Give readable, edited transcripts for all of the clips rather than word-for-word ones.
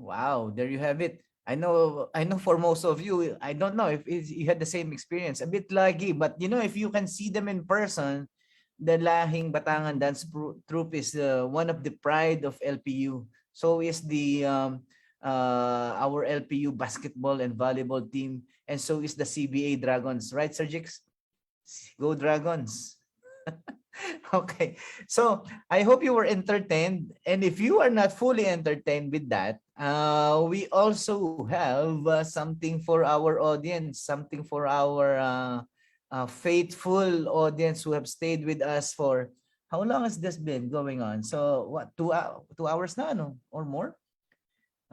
Wow, there you have it. I know for most of you, I don't know if you had the same experience, a bit laggy, but if you can see them in person, the Lahing Batangan Dance Troupe is one of the pride of LPU. So is the our LPU basketball and volleyball team, and so is the CBA Dragons, right, Sir Jix? Go Dragons. Okay. So I hope you were entertained. And if you are not fully entertained with that, we also have something for our audience, something for our faithful audience who have stayed with us for how long has this been going on? So what, 2 hours now, no? Or more?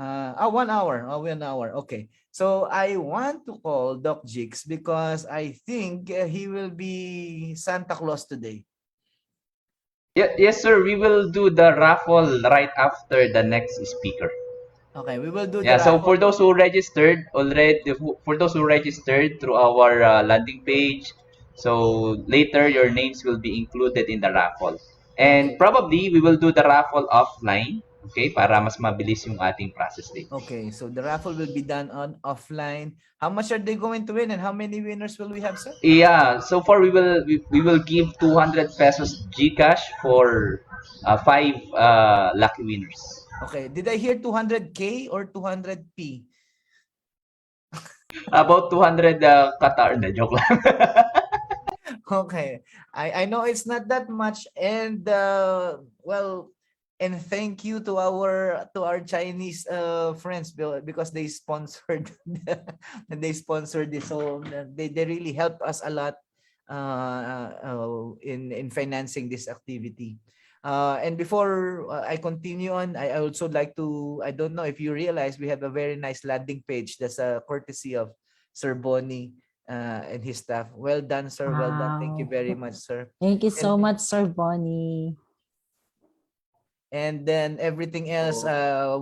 1 hour. Oh, 1 hour. Okay. So I want to call Doc Jigs because I think he will be Santa Claus today. Yeah, yes, sir. We will do the raffle right after the next speaker. Okay, we will do the Yeah, so raffle. for those who registered already, for those who registered through our landing page, so later your names will be included in the raffle. And Okay. probably we will do the raffle offline, okay, para mas mabilis yung ating process din. Okay, so the raffle will be done on offline. How much are they going to win and how many winners will we have, sir? Yeah, so far we will give 200 pesos GCash for five lucky winners. Okay, did I hear 200K or 200P? About 200 Qatar na joke lang. Okay, I know it's not that much, and well, and thank you to our Chinese friends because they sponsored they sponsored this, so they really helped us a lot in financing this activity. And before I continue on, I also like to, I don't know if you realize we have a very nice landing page that's a courtesy of Sir Bonnie and his staff. Well done, sir. Well done. Thank you Wow. very much, sir. Thank you so And much, Sir Bonnie. and then everything else,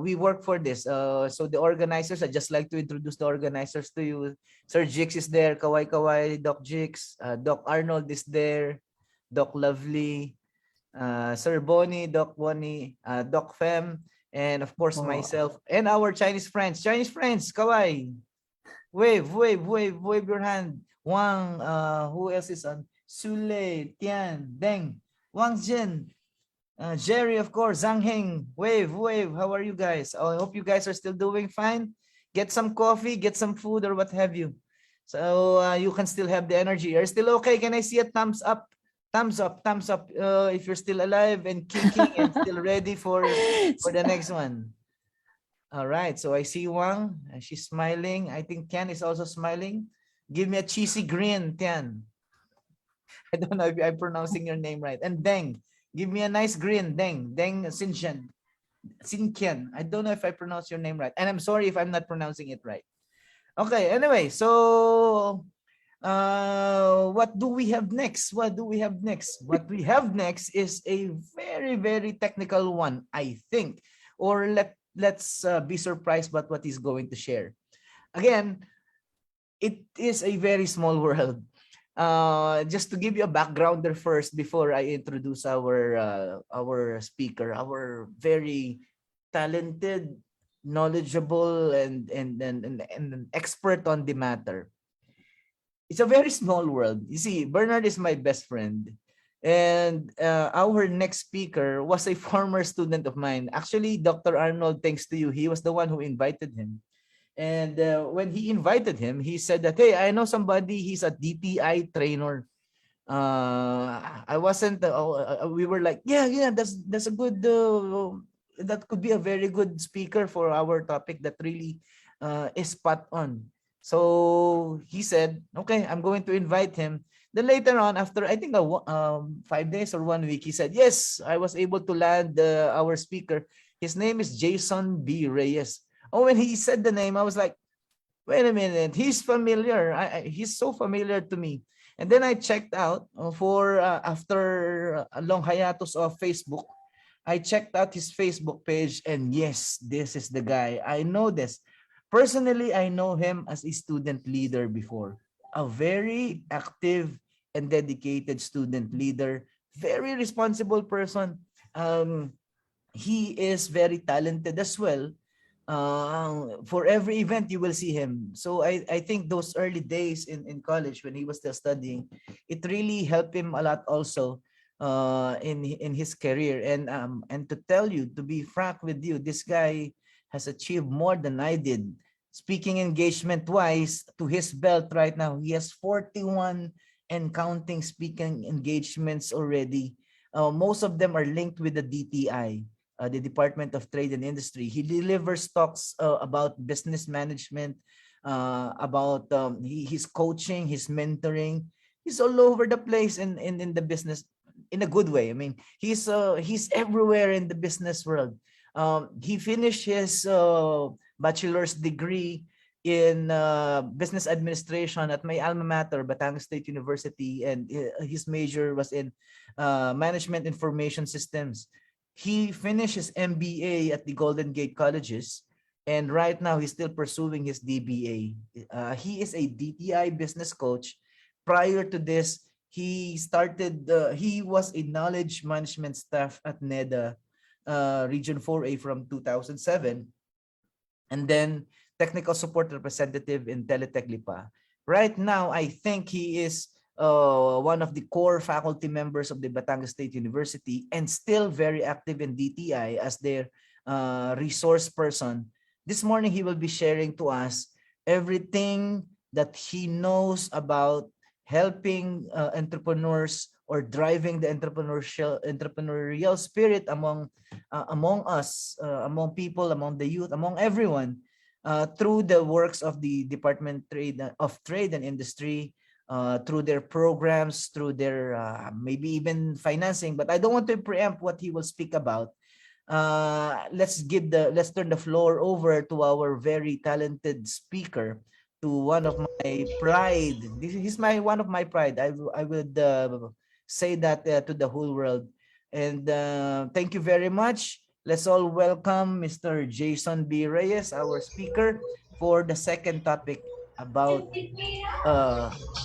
we work for this. So the organizers, I just like to introduce the organizers to you. Sir Jix is there, Kawai Kawai, Doc Jix, Doc Arnold is there, Doc Lovely, Sir Bonnie, Doc Bonnie, Doc Fem, and of course Oh, myself and our Chinese friends. Chinese friends, Kawai. Wave your hand. Wang, who else is on? Sule, Tian, Deng, Wang Jin, Jerry, of course, Zhang Heng. Wave. How are you guys? Oh, I hope you guys are still doing fine. Get some coffee, get some food, or what have you. So you can still have the energy. Are you still okay? Can I see a thumbs up? Thumbs up. If you're still alive and kicking and still ready for the next one. All right, so I see Wang. She's smiling. I think Tian is also smiling. Give me a cheesy grin, Tian. I don't know if I'm pronouncing your name right. And Deng, give me a nice grin, Deng. Deng Sinchen. Sinkian. I don't know if I pronounce your name right. And I'm sorry if I'm not pronouncing it right. Okay, anyway, so what do we have next? What do we have next? What we have next is a very, very technical one, I think. Or let's be surprised about what he's going to share. Again, it is a very small world. Just to give you a backgrounder first before I introduce our speaker, our very talented, knowledgeable, and an expert on the matter. It's a very small world. You see, Bernard is my best friend. And our next speaker was a former student of mine. Actually, Dr. Arnold, thanks to you, he was the one who invited him. And when he invited him, he said that, hey, I know somebody, he's a DTI trainer. I wasn't, we were like, yeah, that's a good, that could be a very good speaker for our topic that really is spot on. So he said, okay, I'm going to invite him. Then later on, after I think 5 days or 1 week, he said, yes, I was able to land our speaker. His name is Jason B. Reyes. Oh, when he said the name, I was like, wait a minute, he's familiar. He's so familiar to me. And then I checked out for after a long hiatus of Facebook. I checked out his Facebook page, and yes, this is the guy. I know this. Personally, I know him as a student leader before. A very active and dedicated student leader, very responsible person. He is very talented as well. For every event you will see him. So I think those early days in college when he was still studying, it really helped him a lot also in his career. And to tell you, to be frank with you, this guy has achieved more than I did. Speaking engagement wise, to his belt right now, he has 41 and counting speaking engagements already. Most of them are linked with the DTI, the Department of Trade and Industry. He delivers talks about business management, about his coaching, his mentoring. He's all over the place in the business in a good way. I mean, he's everywhere in the business world. He finished his bachelor's degree in business administration at my alma mater, Batangas State University, and his major was in management information systems. He finished his MBA at the Golden Gate Colleges, and right now he's still pursuing his DBA. He is a DTI business coach. Prior to this, he was a knowledge management staff at NEDA Region 4A from 2007, and then technical support representative in Teletech Lipa. Right now, I think he is one of the core faculty members of the Batangas State University and still very active in DTI as their resource person. This morning, he will be sharing to us everything that he knows about helping entrepreneurs or driving the entrepreneurial spirit among us, among people, among the youth, among everyone, through the works of the Department of Trade and Industry, through their programs, through their maybe even financing. But I don't want to preempt what he will speak about. Let's turn the floor over to our very talented speaker, to one of my pride. This is my one of my pride. I would say that to the whole world. And thank you very much. Let's all welcome Mr. Jason B. Reyes, our speaker, for the second topic about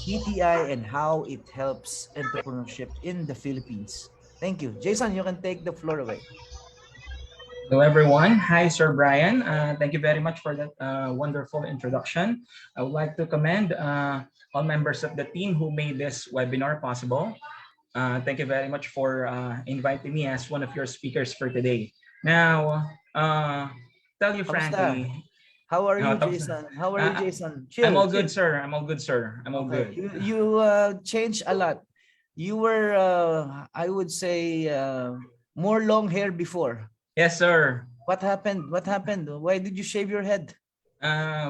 DTI and how it helps entrepreneurship in the Philippines. Thank you. Jason, you can take the floor away. Hello, everyone. Hi, Sir Brian. Thank you very much for that wonderful introduction. I would like to commend all members of the team who made this webinar possible. Thank you very much for inviting me as one of your speakers for today. Now, tell you frankly, how are you, Jason? How are you, Jason? Chill, I'm all chill. good, sir. I'm all good, sir. I'm all good. You changed a lot. You were, I would say, more long hair before. Yes, sir. What happened? What happened? Why did you shave your head?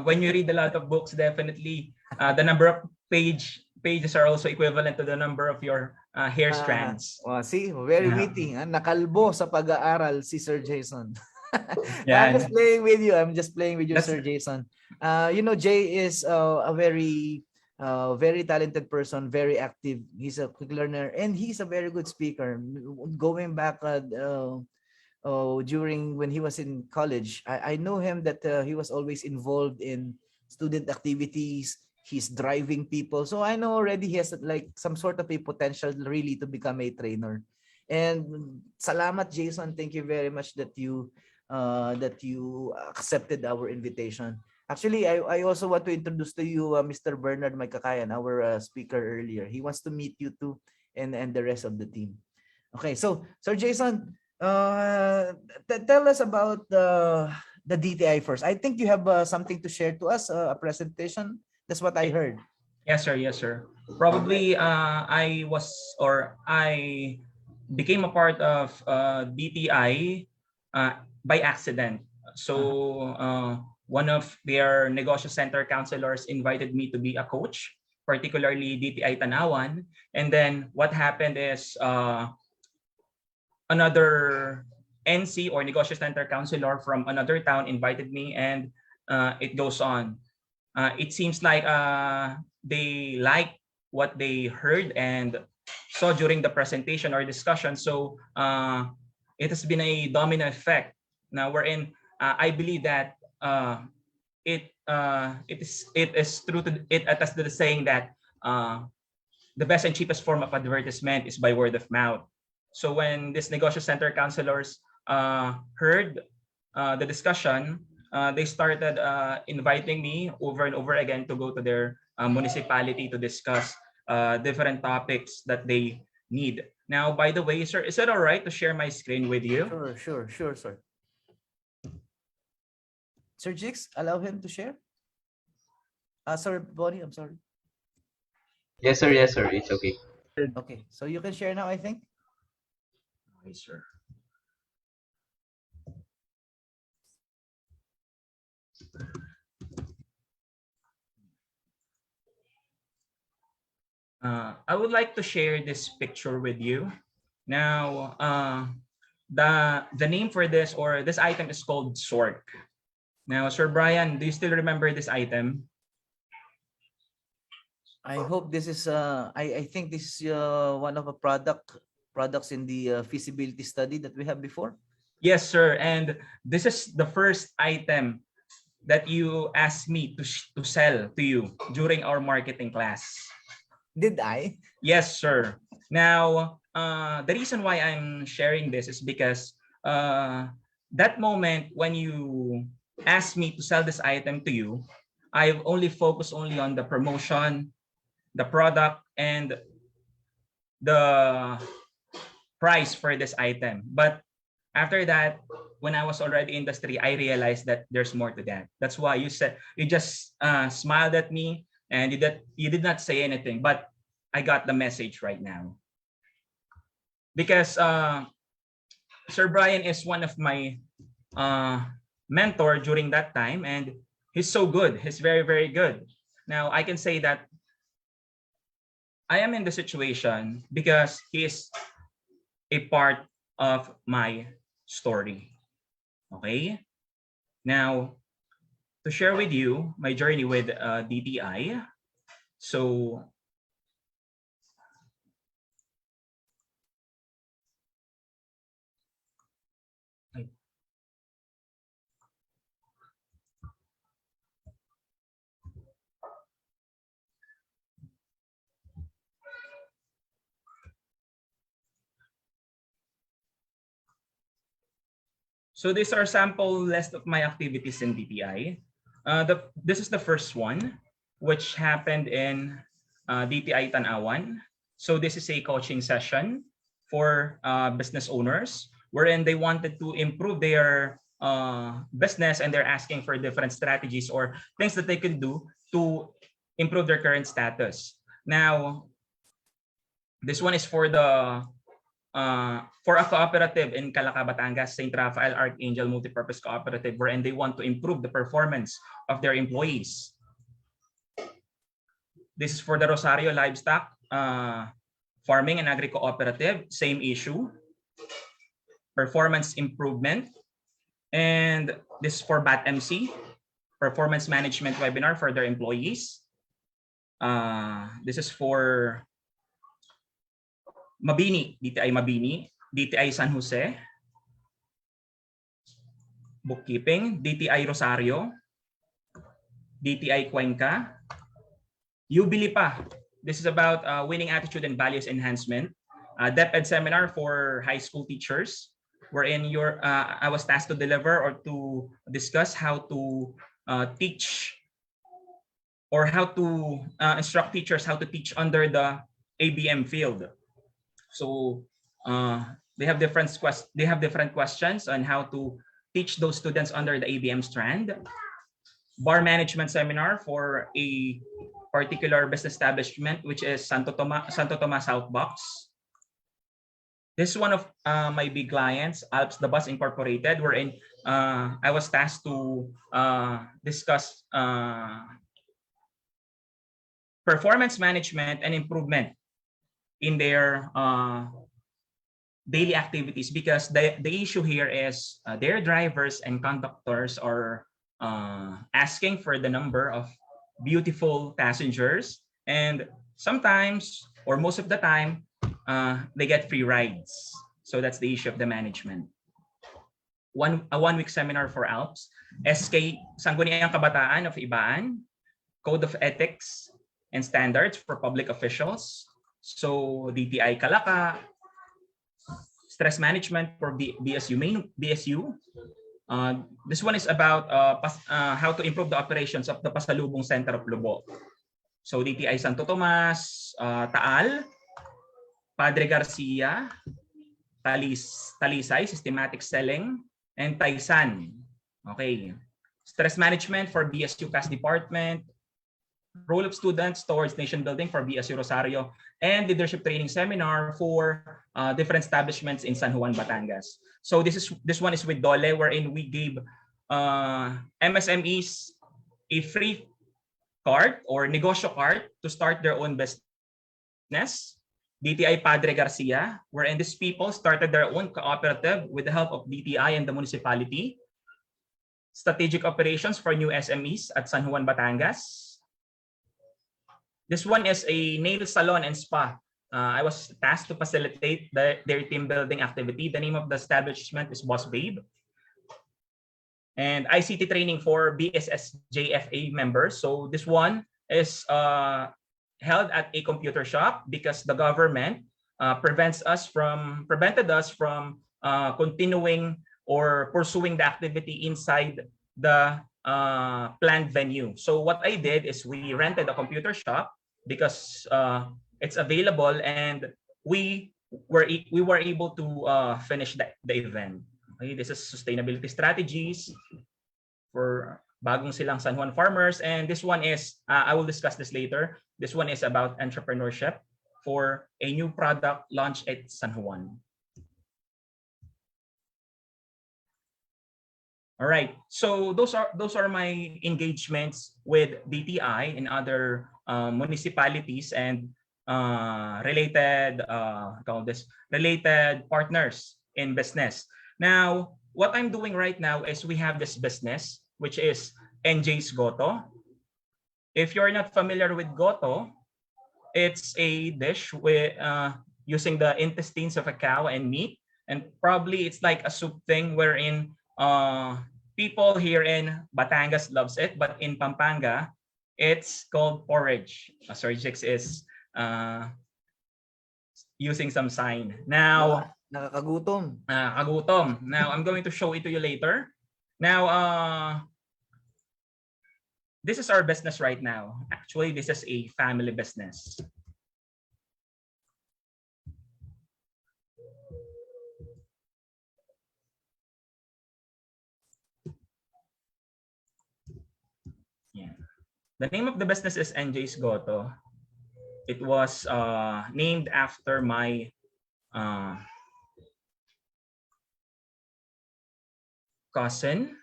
When you read a lot of books, definitely the number of pages are also equivalent to the number of your hair strands. See, very witty. Nakalbo sa pag-aaral si Sir Jason. Yeah, I'm just playing with you. I'm just playing with you, Sir Jason. You know, Jay is a very talented person, very active. He's a quick learner, and he's a very good speaker. Going back during when he was in college, I know him that he was always involved in student activities. He's driving people, so I know already he has like some sort of a potential really to become a trainer. And salamat, Jason. Thank you very much that you accepted our invitation. Actually, I also want to introduce to you Mr. Bernard Maykakayan, our speaker earlier. He wants to meet you too, and the rest of the team. Okay, so Sir Jason, tell us about the DTI first. I think you have something to share to us, a presentation. That's what I heard. Yes, sir. Yes, sir. Probably I became a part of DTI by accident. So one of their negosyo center counselors invited me to be a coach, particularly DTI Tanawan. And then what happened is another NC or negosyo center counselor from another town invited me, and it goes on. It seems like they like what they heard and saw during the presentation or discussion. So it has been a domino effect. Now wherein I believe that it is true to it attests to the saying that the best and cheapest form of advertisement is by word of mouth. So when this negosyo center counselors heard the discussion, they started inviting me over and over again to go to their municipality to discuss different topics that they need. Now, by the way, sir, is it all right to share my screen with you? Sure, sir. Sir Jix, allow him to share. Sorry, Bonnie, I'm sorry. Yes, sir. Yes, sir. It's okay. Okay, so you can share now, I think. Okay, sir. I would like to share this picture with you. Now, the name for this or this item is called Sork. Now, Sir Brian, do you still remember this item? I hope this is I think this is one of the products in the feasibility study that we have before. Yes, sir. And this is the first item that you asked me to sell to you during our marketing class. Did I? Yes, sir. Now, the reason why I'm sharing this is because that moment when you asked me to sell this item to you, I've only focused only on the promotion, the product, and the price for this item. But after that, when I was already in industry, I realized that there's more to that. That's why you said you just smiled at me and you did not say anything. But I got the message right now because Sir Brian is one of my mentor during that time, and he's so good. He's very, very good. Now I can say that I am in the situation because he is a part of my story. Okay. Now, to share with you my journey with DTI. So, these are sample list of my activities in DTI. This is the first one, which happened in DTI Tanawan. So this is a coaching session for business owners wherein they wanted to improve their business and they're asking for different strategies or things that they can do to improve their current status. Now, this one is for a cooperative in Calaca, Batangas, St. Raphael Archangel Multipurpose Cooperative, wherein they want to improve the performance of their employees. This is for the Rosario Livestock Farming and Agri Cooperative, same issue, performance improvement. And this is for BAT-MC, performance management webinar for their employees. This is for Mabini, DTI Mabini, DTI San Jose, bookkeeping, DTI Rosario, DTI Cuenca, Ubilipa. This is about winning attitude and values enhancement. DepEd seminar for high school teachers, wherein I was tasked to deliver or to discuss how to teach or how to instruct teachers how to teach under the ABM field. So they have different questions on how to teach those students under the ABM strand. Bar management seminar for a particular business establishment, which is Santo Tomas Southbox. This is one of my big clients, Alps the Bus Incorporated, wherein I was tasked to discuss performance management and improvement in their daily activities, because the issue here is their drivers and conductors are asking for the number of beautiful passengers, and sometimes or most of the time they get free rides. So that's the issue of the management. A one-week seminar for Alps, SK Sangguniang Kabataan of Ibaan, Code of Ethics and Standards for Public Officials. So DTI Calaca, stress management for BSU, This one is about how to improve the operations of the Pasalubong Center of Lobo. So DTI Santo Tomas, Taal, Padre Garcia, Talisay, Systematic Selling, and Taisan. Okay. Stress management for BSU CAS department, role of students towards nation building for BSU Rosario, and leadership training seminar for different establishments in San Juan, Batangas. So this one is with Dole, wherein we gave MSMEs a free card or negosyo card to start their own business. DTI Padre Garcia, wherein these people started their own cooperative with the help of DTI and the municipality. Strategic operations for new SMEs at San Juan, Batangas. This one is a nail salon and spa. I was tasked to facilitate their team building activity. The name of the establishment is Boss Babe. And ICT training for BSS JFA members. So this one is held at a computer shop because the government prevented us from continuing or pursuing the activity inside the planned venue. So what I did is we rented a computer shop because it's available, and we were able to finish the event. Okay, this is sustainability strategies for bagong silang San Juan farmers, and this one is I will discuss this later. This one is about entrepreneurship for a new product launch at San Juan. All right, so those are my engagements with DTI and other municipalities and related partners in business. Now, what I'm doing right now is we have this business, which is NJ's Goto. If you're not familiar with Goto, it's a dish with using the intestines of a cow and meat, and probably it's like a soup thing wherein people here in Batangas loves it, but in Pampanga, it's called porridge. Sorry, Jix is using some sign. Now, nakakagutom. Kagutom. Now, I'm going to show it to you later. Now, this is our business right now. Actually, this is a family business. The name of the business is NJ's Goto. It was named after my cousin.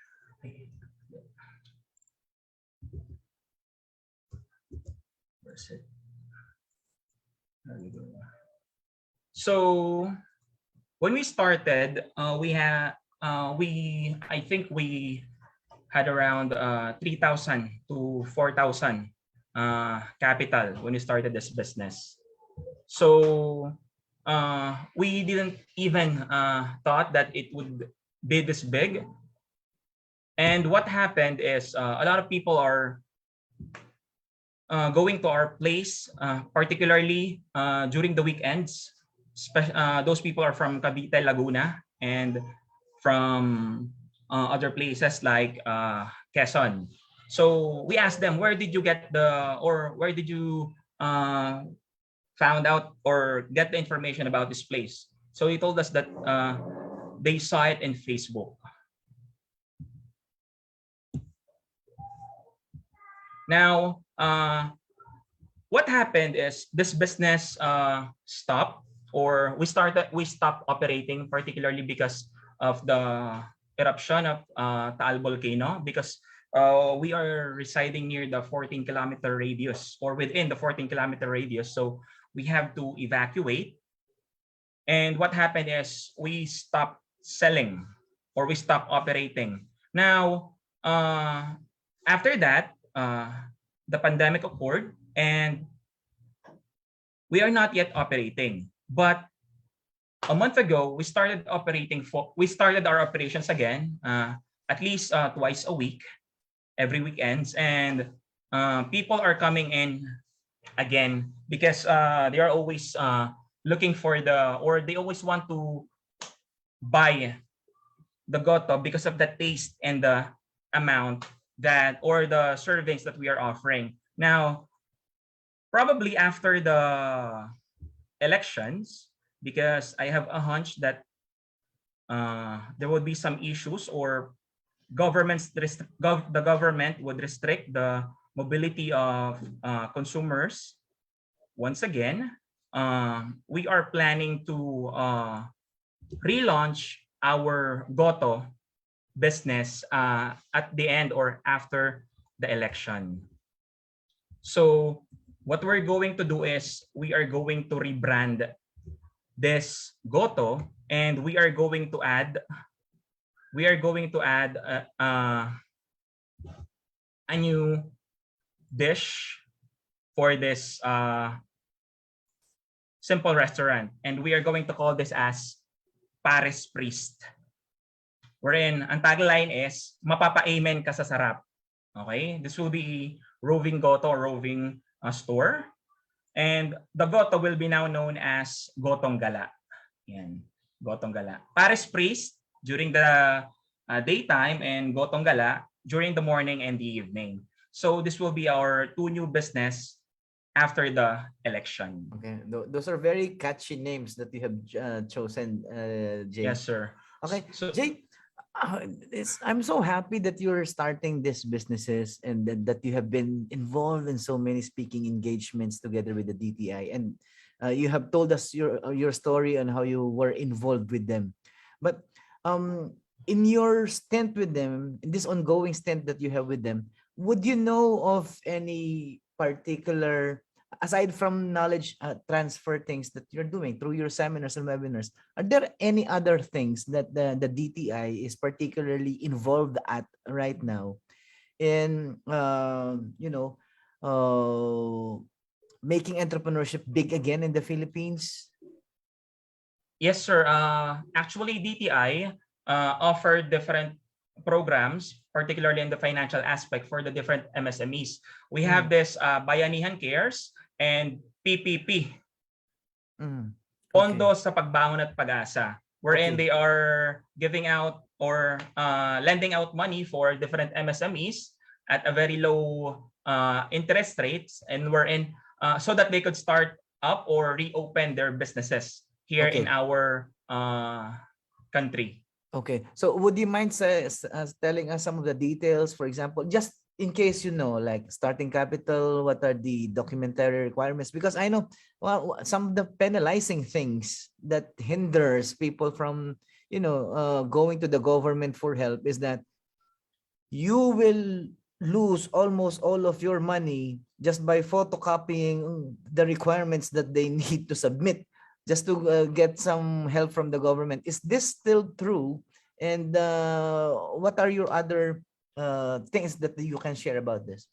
Where's it? So when we started, I think we had around 3,000 to 4,000 capital when we started this business. So we didn't even thought that it would be this big. And what happened is a lot of people are going to our place, particularly during the weekends. Those people are from Cavite, Laguna, and from other places like Quezon. So we asked them, where did you get where did you found out or get the information about this place? So he told us that they saw it in Facebook. Now, what happened is this business stopped, or we stopped operating, particularly because of the eruption of Taal volcano, because we are residing near the 14-kilometer radius, or within the 14-kilometer radius, so we have to evacuate. And what happened is we stopped selling, or we stopped operating. Now, after that, the pandemic occurred, and we are not yet operating. But a month ago, we started our operations again, at least twice a week, every weekends, and people are coming in again because they are always looking for they always want to buy the goto because of the taste and the amount that, or the servings that we are offering. Now, probably after the elections, because I have a hunch that there will be some issues, or the government would restrict the mobility of consumers once again. We are planning to relaunch our Goto business at the end or after the election. So what we're going to do is we are going to rebrand this Goto, and we are going to add a new dish for this simple restaurant, and we are going to call this as Paris Priest. Wherein ang tagline is mapapa-amen ka sa sarap. Okay? This will be roving goto or roving store. And the goto will be now known as Gotong Gala. Yan. Gotong Gala. Paris Priest during the daytime, and Gotong Gala during the morning and the evening. So this will be our two new business after the election. Okay, those are very catchy names that you have chosen, Jay. Yes, sir. Okay, So, Jay, I'm so happy that you're starting these businesses, and that you have been involved in so many speaking engagements together with the DTI, and you have told us your story on how you were involved with them. But in your stint with them, in this ongoing stint that you have with them, would you know of any particular, aside from knowledge transfer things that you're doing through your seminars and webinars, are there any other things that the DTI is particularly involved at right now in making entrepreneurship big again in the Philippines? yes, sir. Actually, DTI offer different programs, particularly in the financial aspect for the different MSMEs. We have this Bayanihan Cares and PPP, Pondo sa Pagbangon at Pag-asa, wherein they are giving out or lending out money for different MSMEs at a very low interest rates, and wherein so that they could start up or reopen their businesses here in our country. Okay, so would you mind telling us some of the details, for example, just in case you know, like starting capital, what are the documentary requirements? Because I know some of the penalizing things that hinders people from, going to the government for help is that you will lose almost all of your money just by photocopying the requirements that they need to submit just to get some help from the government. Is this still true? And what are your other things that you can share about this?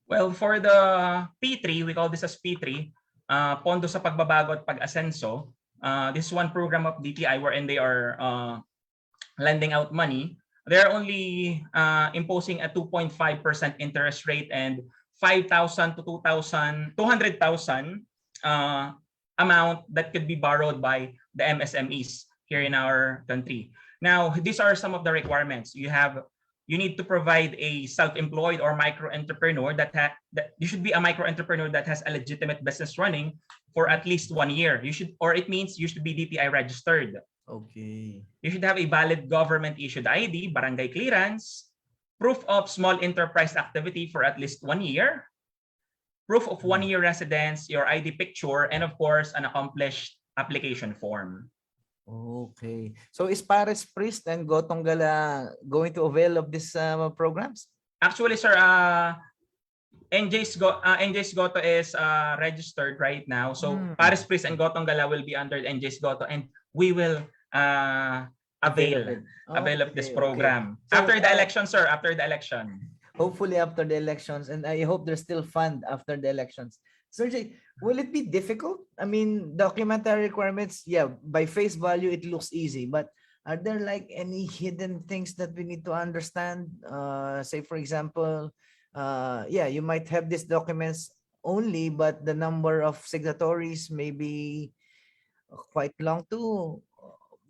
Well, for the P3, we call this as P3, Pondo sa Pagbabago at Pag-asenso. This is one program of DTI wherein they are lending out money. They're only imposing a 2.5% interest rate and 5,000 to 200,000 amount that could be borrowed by the MSMEs here in our country. Now, these are some of the requirements. You need to provide a self-employed or micro-entrepreneur you should be a micro-entrepreneur that has a legitimate business running for at least 1 year. It means you should be DTI registered. Okay. You should have a valid government-issued ID, barangay clearance, proof of small enterprise activity for at least 1 year, proof of 1-year residence, your ID picture, and of course, an accomplished application form. Okay. So is Paris Priest and Gotong Gala going to avail of these programs? Actually, sir, NJ's Goto is registered right now. So Paris Priest and Gotong Gala will be under NJ's Goto, and we will avail of this program. So, after the election, sir, after the election. Hopefully after the elections, and I hope there's still fund after the elections. Sergey, will it be difficult? I mean, documentary requirements, yeah, by face value, it looks easy, but are there like any hidden things that we need to understand? Say, for example, you might have these documents only, but the number of signatories may be quite long too.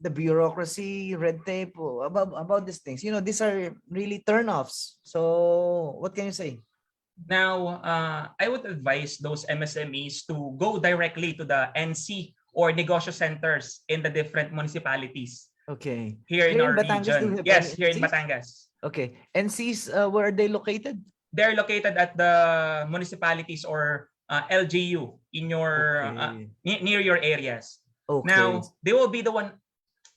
the bureaucracy, red tape, about these things. These are really turnoffs. So what can you say? Now, I would advise those MSMEs to go directly to the NC or negosyo centers in the different municipalities Okay. here in Here in our Batangas, do we region. have Yes, any here in NCs? Batangas. Okay. NCs, where are they located? They're located at the municipalities or LGU in your Okay. near your areas. Okay. Now, they will be the one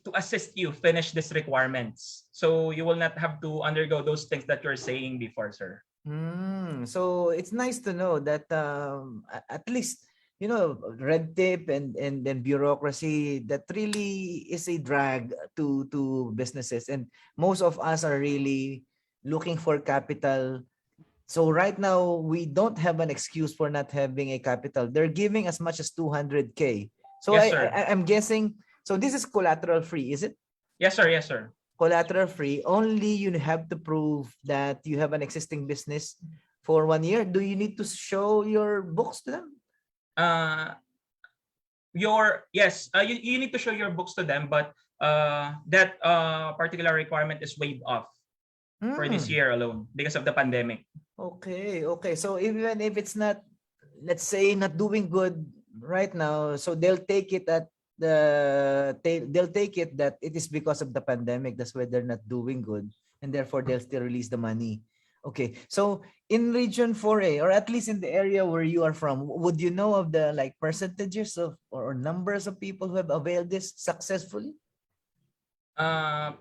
to assist you finish these requirements. So you will not have to undergo those things that you're saying before, sir. So it's nice to know that at least red tape and then bureaucracy that really is a drag to businesses, and most of us are really looking for capital. So right now we don't have an excuse for not having a capital. They're giving as much as 200K. So Yes, sir. I'm guessing, so this is collateral free, is it? Yes, sir. Yes, sir. Collateral free, only you have to prove that you have an existing business for 1 year. Do you need to show your books to them? You need to show your books to them, but that particular requirement is waived off for this year alone because of the pandemic. Okay. So even if it's not, let's say, not doing good right now, so they'll take it they'll take it that it is because of the pandemic. That's why they're not doing good, and therefore they'll still release the money. Okay. So in region 4A, or at least in the area where you are from, would you know of the percentages of or numbers of people who have availed this successfully? I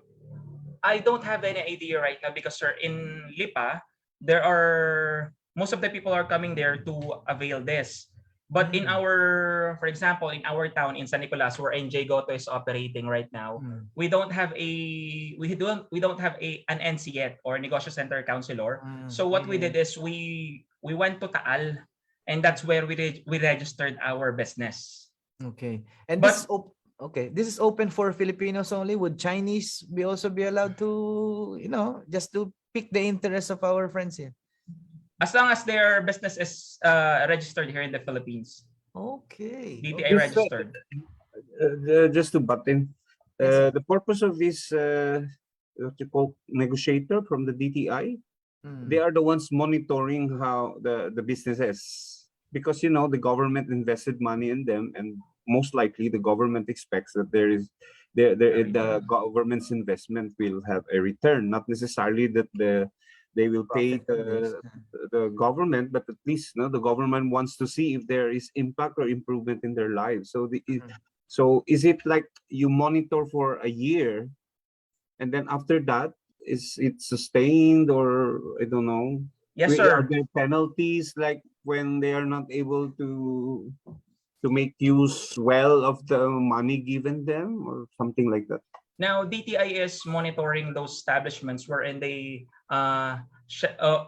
don't have any idea right now because, sir, in Lipa, most of the people are coming there to avail this. But in for example, in our town in San Nicolas, where NJ Goto is operating right now, we don't have an NC yet, or negosyo center counselor. So what we did is we went to Taal, and that's where we registered our business. Okay. And But this is open for Filipinos only. Would Chinese also be allowed to, just to pick the interest of our friends here? as long as their business is registered here in the Philippines. Okay. DTI registered. Just to butt in, Yes, the purpose of this what you call negotiator from the DTI, they are the ones monitoring how the business is, because the government invested money in them, and most likely the government expects that the government's investment will have a return, not necessarily that they will pay the government, but at least the government wants to see if there is impact or improvement in their lives. So is it like you monitor for a year, and then after that, is it sustained, or I don't know? Yes, Are sir. there penalties like when they are not able to make use well of the money given them, or something like that? Now, DTI is monitoring those establishments wherein they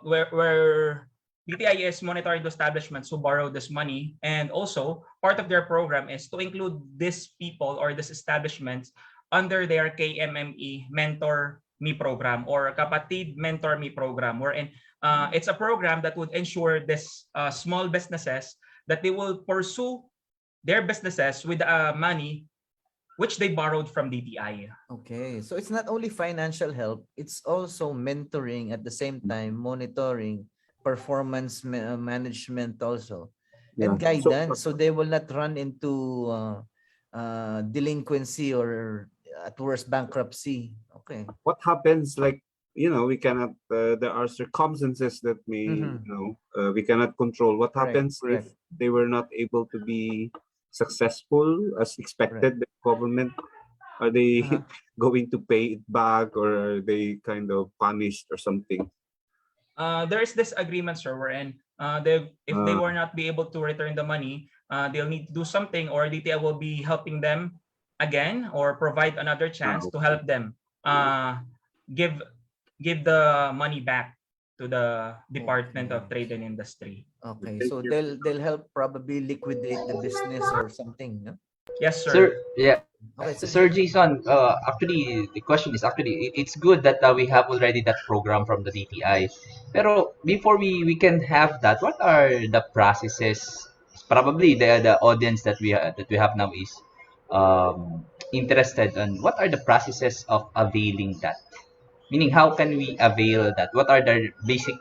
where DTI is monitoring the establishments who borrow this money, and also part of their program is to include these people or these establishments under their KMME Mentor Me program, or Kapatid Mentor Me program, wherein it's a program that would ensure this small businesses that they will pursue their businesses with money which they borrowed from DTI. Okay, so it's not only financial help, it's also mentoring, at the same time monitoring, performance management also, and guidance, so they will not run into delinquency, or at worst bankruptcy. Okay. What happens, like, we cannot, there are circumstances that may, we cannot control. What happens if they were not able to be successful as expected? The government, are they going to pay it back, or are they kind of punished or something? There is this agreement, sir, wherein if they were not be able to return the money, they'll need to do something, or DTI will be helping them again, or provide another chance to help them give the money back to the Department of Trade and Industry. Okay, so they'll help probably liquidate the business or something, no? Yes, sir. Sir, yeah. Okay, Sir Jason, actually, the question is actually, it's good that we have already that program from the DTI. Pero before we can have that, what are the processes? Probably the audience that we have now is, interested on what are the processes of availing that. Meaning, how can we avail that? What are the basic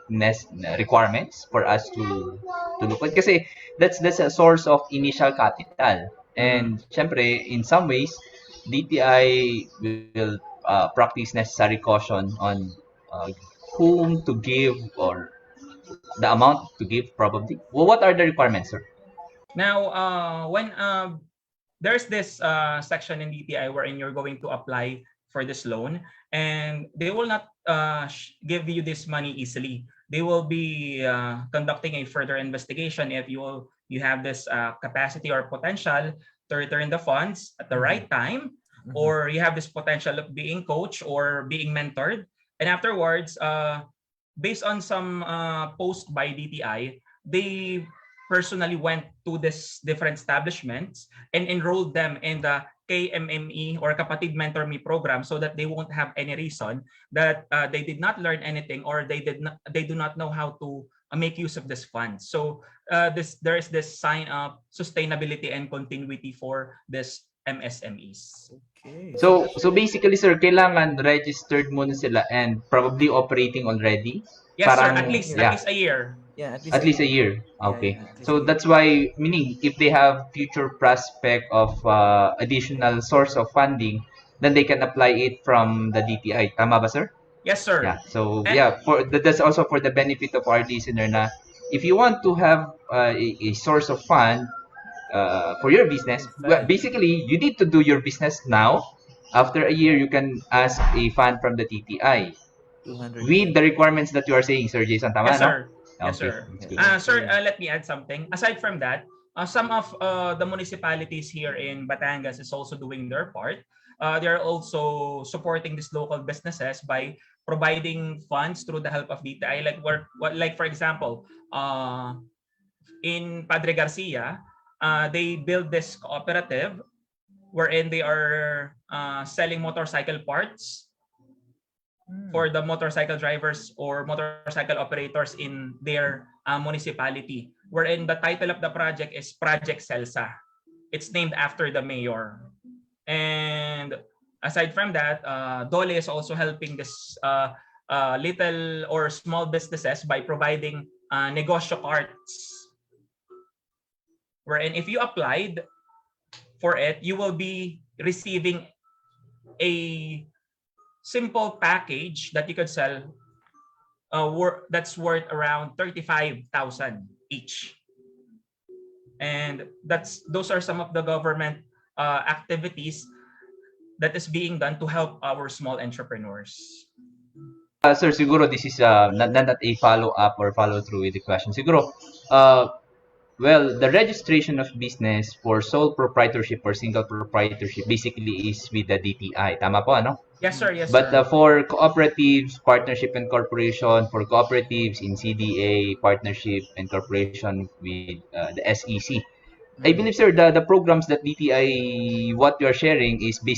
requirements for us to look at? Kasi that's a source of initial capital. And syempre, in some ways, DTI will practice necessary caution on whom to give or the amount to give probably. Well, what are the requirements, sir? Now, when there's this section in DTI wherein you're going to apply for this loan, and they will not give you this money easily. They will be conducting a further investigation if you have this capacity or potential to return the funds at the right time, or you have this potential of being coached or being mentored. And afterwards, based on some post by DTI, they personally went to this different establishments and enrolled them in the KMME or Kapatid Mentor Me program, so that they won't have any reason that they did not learn anything, or they do not know how to make use of this fund. So there is this sign of sustainability and continuity for this MSMEs. Okay. So basically, sir, kailangan registered muna sila and probably operating already. Yes, sir. Parang, At least a year. Yeah, At least a year. Okay. yeah, at least So a year. that's why, meaning, if they have future prospect of additional source of funding, then they can apply it from the DTI. Tama ba, sir? Yes, sir. Yeah. So And- yeah, that's also for the benefit of our listener na if you want to have a source of fund for your business, well, basically you need to do your business now. After a year, you can ask a fund from the TTI 200. with the requirements that you are saying, Sir Jason. Tama, Yes, no? sir. Yes, Okay, sir. that's good. Sir, let me add something. Aside from that, some of the municipalities here in Batangas is also doing their part. They are also supporting these local businesses by providing funds through the help of DTI. Like for example, in Padre Garcia, they build this cooperative wherein they are selling motorcycle parts for the motorcycle drivers or motorcycle operators in their municipality, wherein the title of the project is Project Celsa. It's named after the mayor. And aside from that, Dole is also helping this little or small businesses by providing negosyo cards, wherein if you applied for it, you will be receiving a simple package that you could sell that's worth around 35,000 each. And those are some of the government activities that is being done to help our small entrepreneurs. Sir, siguro this is not a follow-up or follow-through with the question. Siguro, well, the registration of business for sole proprietorship or single proprietorship basically is with the DTI. Tama po, ano? Yes, sir. Yes, But sir. for cooperatives, partnership and corporation, for cooperatives in CDA, partnership and corporation with the SEC, I believe, sir, the programs that DTI, what you are sharing is basically